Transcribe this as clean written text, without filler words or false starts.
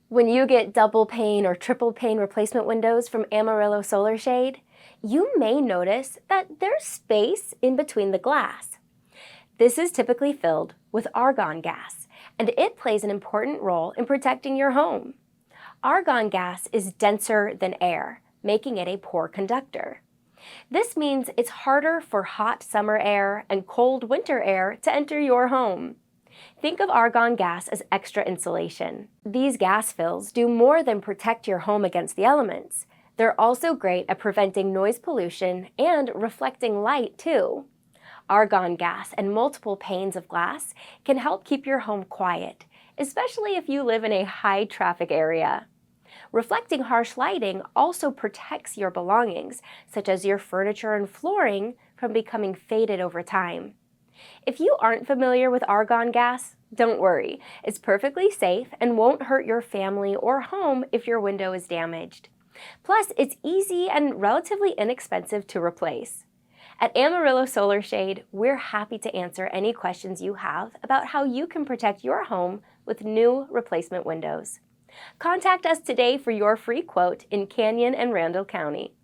When you get double pane or triple pane replacement windows from Amarillo Solar Shade, you may notice that there's space in between the glass. This is typically filled with argon gas, and it plays an important role in protecting your home. Argon gas is denser than air, making it a poor conductor. This means it's harder for hot summer air and cold winter air to enter your home. Think of argon gas as extra insulation. These gas fills do more than protect your home against the elements. They're also great at preventing noise pollution and reflecting light too. Argon gas and multiple panes of glass can help keep your home quiet, especially if you live in a high-traffic area. Reflecting harsh lighting also protects your belongings, such as your furniture and flooring, from becoming faded over time. If you aren't familiar with argon gas, don't worry. It's perfectly safe and won't hurt your family or home if your window is damaged. Plus, it's easy and relatively inexpensive to replace. At Amarillo Solar Shade, we're happy to answer any questions you have about how you can protect your home with new replacement windows. Contact us today for your free quote in Canyon and Randall County.